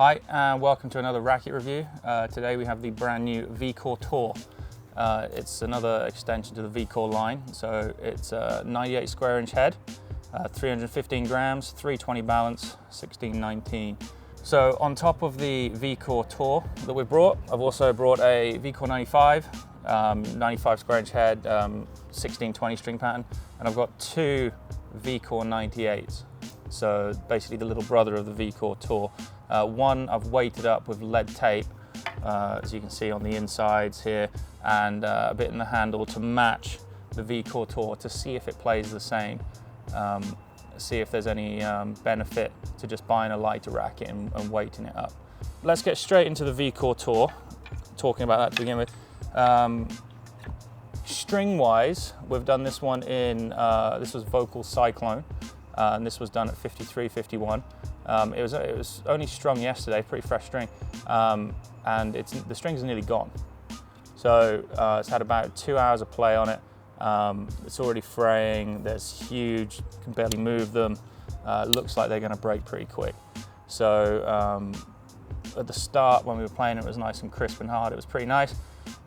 Hi and welcome to another racket review. Today we have the brand new VCORE Tour. It's another extension to the VCORE line. So it's a 98 square inch head, 315 grams, 320 balance, 1619. So on top of the VCORE Tour that we brought, I've also brought a VCORE 95, 95 square inch head, 1620 string pattern, and I've got two VCORE 98s. So basically the little brother of the VCORE Tour. One I've weighted up with lead tape, as you can see on the insides here, and a bit in the handle to match the VCORE Tour to see if it plays the same. See if there's any benefit to just buying a lighter racket and weighting it up. Let's get straight into the VCORE Tour, talking about that to begin with. String-wise, we've done this one in, this was Vocal Cyclone, and this was done at 53, 51. It was only strung yesterday, pretty fresh string, and the string's nearly gone. So it's had about 2 hours of play on it. It's already fraying, there's huge, you can barely move them. Looks like they're gonna break pretty quick. So at the start when we were playing it was nice and crisp and hard, it was pretty nice.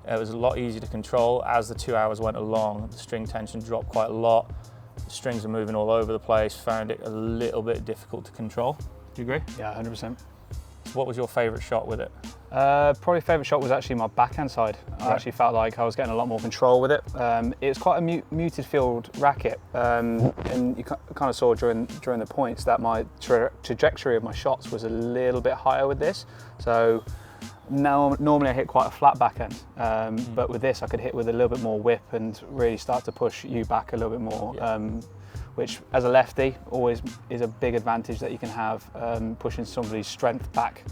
It was a lot easier to control. As the 2 hours went along, the string tension dropped quite a lot. The strings are moving all over the place, found it a little bit difficult to control. Do you agree? Yeah, 100%. So what was your favorite shot with it? Probably favourite shot was actually my backhand side. I actually felt like I was getting a lot more control with it. It's quite a muted field racket, and you kind of saw during the points that my trajectory of my shots was a little bit higher with this. So now normally I hit quite a flat backhand, but with this I could hit with a little bit more whip and really start to push you back a little bit more. Which as a lefty always is a big advantage that you can have, pushing somebody's strength back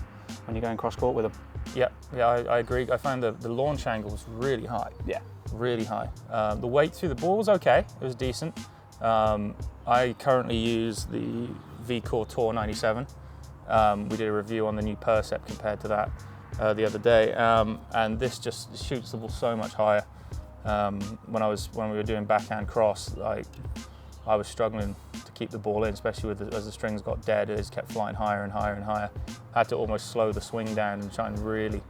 when you're going cross court with them. Yeah, I agree. I found the launch angle was really high. Yeah. Really high. The weight through the ball was okay, it was decent. I currently use the VCORE Tour 97. We did a review on the new Percept compared to that the other day, and this just shoots the ball so much higher. When we were doing backhand cross, I was struggling to keep the ball in, especially as the strings got dead. It just kept flying higher and higher and higher. I had to almost slow the swing down and try and really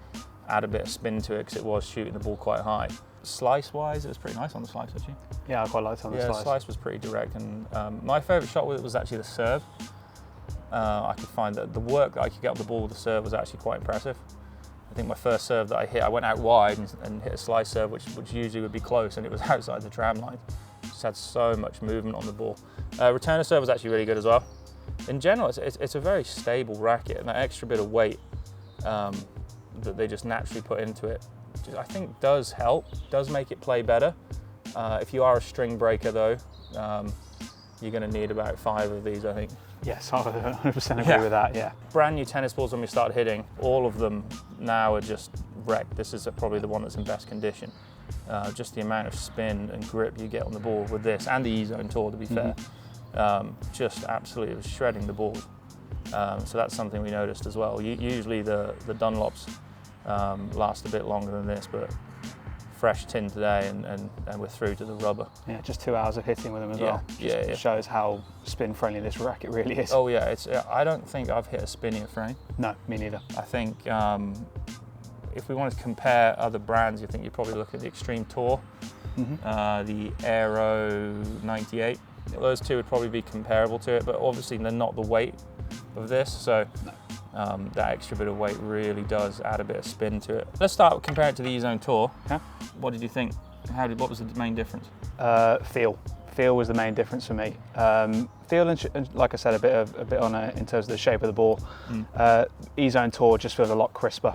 add a bit of spin to it because it was shooting the ball quite high. Slice-wise, it was pretty nice on the slice, actually. Yeah, I quite liked it on the slice. Yeah, the slice was pretty direct, and my favourite shot with it was actually the serve. I could find that the work that I could get up the ball with the serve was actually quite impressive. I think my first serve that I hit, I went out wide and hit a slice serve, which usually would be close, and it was outside the tram line. Just had so much movement on the ball. Returner serve was actually really good as well. In general, it's a very stable racket, and that extra bit of weight that they just naturally put into it, I think does help, does make it play better. If you are a string breaker though, you're going to need about 5 of these, I think. Yes, I 100% agree with that, yeah. Brand new tennis balls when we started hitting, all of them now are just wrecked. This is probably the one that's in best condition. Just the amount of spin and grip you get on the ball with this, and the Ezone Tour to be fair, just absolutely was shredding the ball. So that's something we noticed as well. Usually the Dunlops last a bit longer than this, but fresh tin today and we're through to the rubber. Yeah, just 2 hours of hitting with them as well. Just shows how spin friendly this racket really is. Oh yeah, I don't think I've hit a spinnier frame. No, me neither. I think if we wanted to compare other brands, you think you'd probably look at the Extreme Tour, the Aero 98. Those two would probably be comparable to it, but obviously they're not the weight of this, so that extra bit of weight really does add a bit of spin to it. Let's start with comparing it to the Ezone Tour. What did you think? What was the main difference? Feel. Feel was the main difference for me. Feel and like I said, a bit on in terms of the shape of the ball. Ezone Tour just feels a lot crisper,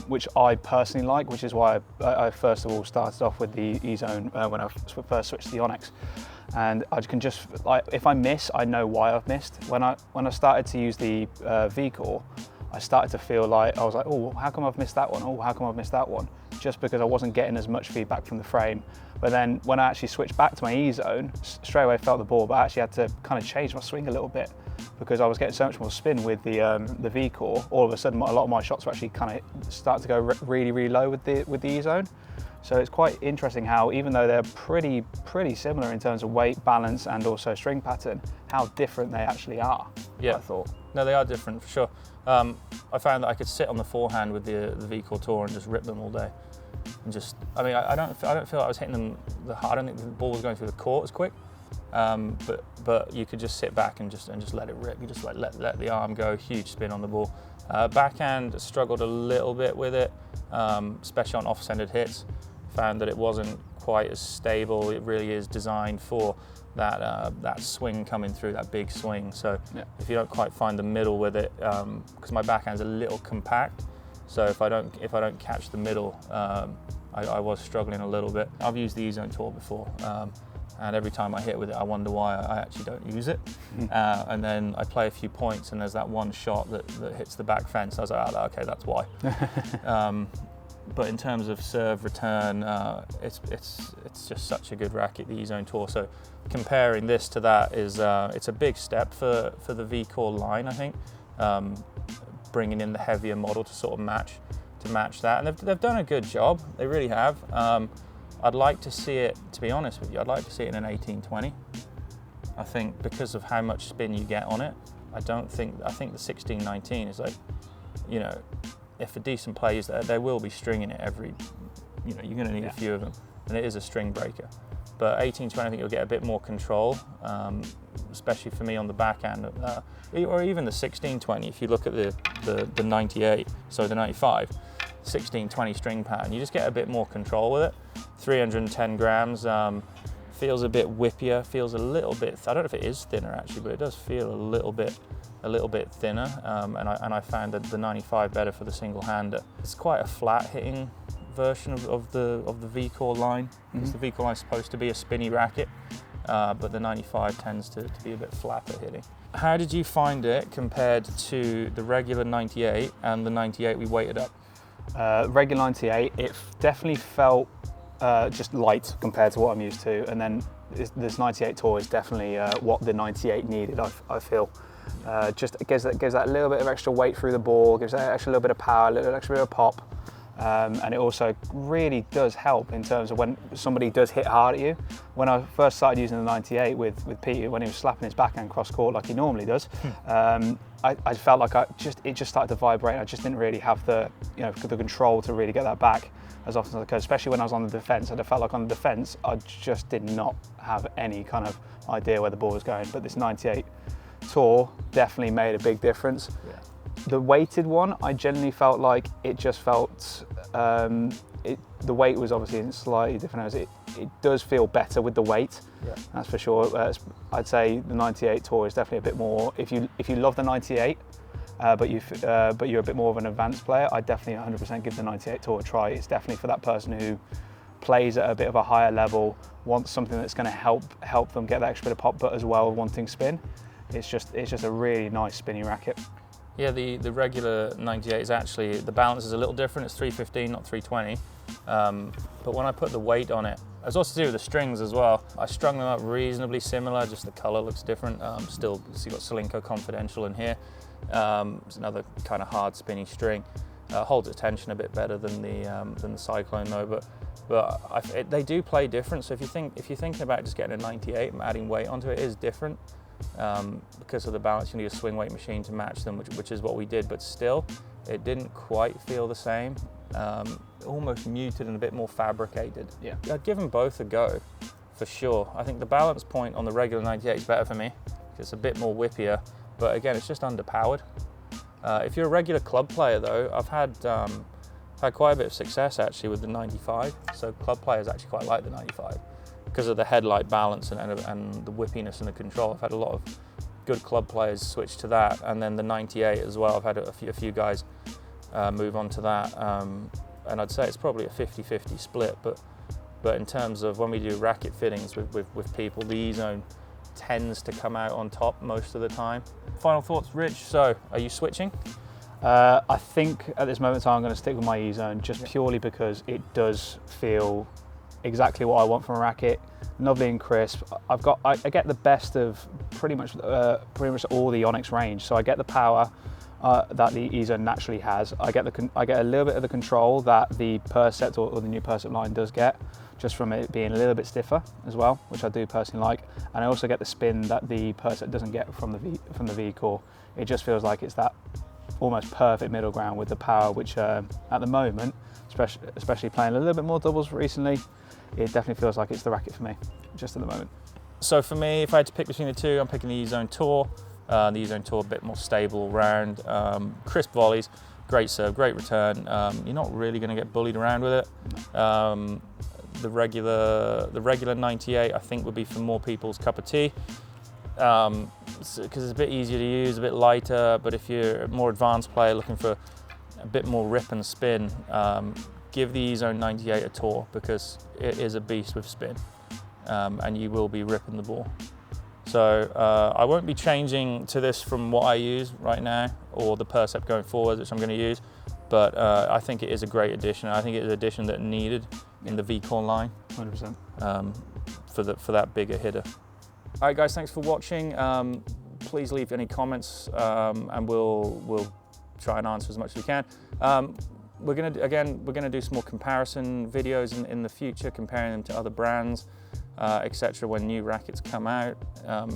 which I personally like, which is why I first of all started off with the Ezone when I first switched to the Yonex. And I can just, if I miss, I know why I've missed. When I started to use the VCORE, I started to feel like, I was like, oh, how come I've missed that one? Oh, how come I've missed that one? Just because I wasn't getting as much feedback from the frame. But then when I actually switched back to my Ezone, straight away I felt the ball, but I actually had to kind of change my swing a little bit because I was getting so much more spin with the VCORE. All of a sudden, a lot of my shots were actually kind of start to go really, really low with the Ezone. So it's quite interesting how, even though they're pretty similar in terms of weight, balance, and also string pattern, how different they actually are. Yeah. I thought. No, they are different for sure. I found that I could sit on the forehand with the VCORE Tour and just rip them all day. And just, I mean, I don't feel like I was hitting them hard. I don't think the ball was going through the court as quick. But you could just sit back and just let it rip. You just like let the arm go, huge spin on the ball. Backhand struggled a little bit with it, especially on off-centered hits. Found that it wasn't quite as stable. It really is designed for that swing coming through, that big swing. So yeah, if you don't quite find the middle with it, because my backhand's a little compact, so if I don't catch the middle, I was struggling a little bit. I've used the Ezone Tour before, and every time I hit with it, I wonder why I actually don't use it. And then I play a few points, and there's that one shot that hits the back fence. I was like, oh, okay, that's why. But in terms of serve return, it's just such a good racket, the Ezone Tour. So comparing this to that is it's a big step for the VCORE line, I think. Bringing in the heavier model to sort of match that, and they've done a good job. They really have. I'd like to see it, to be honest with you, I'd like to see it in an 1820. I think because of how much spin you get on it, I think the 1619 is like, you know, if a decent player uses that, they will be stringing it every, you know, you're going to need a few of them, and it is a string breaker. But 1820, I think you'll get a bit more control, especially for me on the backhand, or even the 1620. If you look at the 98, so the 95, 1620 string pattern, you just get a bit more control with it. 310 grams, feels a bit whippier, feels a little bit, I don't know if it is thinner actually, but it does feel a little bit thinner, and I found that the 95 better for the single hander. It's quite a flat hitting version of the VCORE line, because the VCORE line is supposed to be a spinny racket, but the 95 tends to be a bit flatter hitting. How did you find it compared to the regular 98 and the 98 we weighted up? Regular 98, it definitely felt just light compared to what I'm used to, and then this 98 Tour is definitely what the 98 needed, I feel. Just gives that little bit of extra weight through the ball, gives that extra little bit of power, a little extra bit of pop, and it also really does help in terms of when somebody does hit hard at you. When I first started using the 98 with Pete, when he was slapping his backhand cross court like he normally does, I felt like it just started to vibrate. I just didn't really have the control to really get that back as often as I could, especially when I was on the defence. I felt like on the defence, I just did not have any kind of idea where the ball was going. But this 98 Tour definitely made a big difference. Yeah. The weighted one, I generally felt like it just felt, the weight was obviously in slightly different areas. It does feel better with the weight, that's for sure. I'd say the 98 Tour is definitely a bit more, if you love the 98, but you're a bit more of an advanced player, I'd definitely 100% give the 98 Tour a try. It's definitely for that person who plays at a bit of a higher level, wants something that's going to help them get that extra bit of pop, but as well wanting spin. It's just a really nice spinny racket. Yeah, the regular 98 is actually, the balance is a little different. It's 315, not 320. But when I put the weight on it, it's also to do with the strings as well. I strung them up reasonably similar, just the color looks different. Still, so you've got Solinco Confidential in here. It's another kind of hard spinny string. Holds its tension a bit better than the Cyclone though, but they do play different. So if you're thinking about just getting a 98 and adding weight onto it, is different. Because of the balance, you need a swing weight machine to match them, which is what we did, but still it didn't quite feel the same. Almost muted and a bit more fabricated. Yeah, I'd give them both a go for sure. I think the balance point on the regular 98 is better for me because it's a bit more whippier, but again, it's just underpowered. If you're a regular club player though, I've had quite a bit of success actually with the 95, so club players actually quite like the 95 because of the headlight balance and the whippiness and the control. I've had a lot of good club players switch to that, and then the 98 as well. I've had a few guys move on to that, and I'd say it's probably a 50-50 split. But in terms of when we do racket fittings with people, the Ezone tends to come out on top most of the time. Final thoughts, Rich. So, are you switching? I think at this moment in time I'm going to stick with my Ezone just purely because it does feel exactly what I want from a racket, lovely and crisp. I get the best of pretty much all the Yonex range. So I get the power, that the Ezone naturally has. I get a little bit of the control that the Percept or the new Percept line does get, just from it being a little bit stiffer as well, which I do personally like. And I also get the spin that the Percept doesn't get from the VCORE. It just feels like it's that almost perfect middle ground with the power, which at the moment, especially playing a little bit more doubles recently, it definitely feels like it's the racket for me, just at the moment. So for me, if I had to pick between the two, I'm picking the Ezone Tour. The Ezone Tour a bit more stable round, crisp volleys, great serve, great return. You're not really going to get bullied around with it. The regular 98 I think would be for more people's cup of tea, because it's a bit easier to use, a bit lighter. But if you're a more advanced player looking for a bit more rip and spin, give the Ezone 98 a tour, because it is a beast with spin, and you will be ripping the ball. So I won't be changing to this from what I use right now, or the Percept going forward, which I'm going to use. But I think it is a great addition. I think it is an addition that needed in the VCORE line. 100%. For that bigger hitter. All right, guys, thanks for watching. Please leave any comments, and we'll try and answer as much as we can. We're gonna do some more comparison videos in the future, comparing them to other brands, etc. when new rackets come out.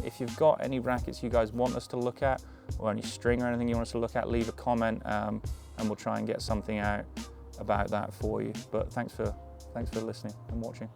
If you've got any rackets you guys want us to look at, or any string or anything you want us to look at, leave a comment, and we'll try and get something out about that for you. But thanks for listening and watching.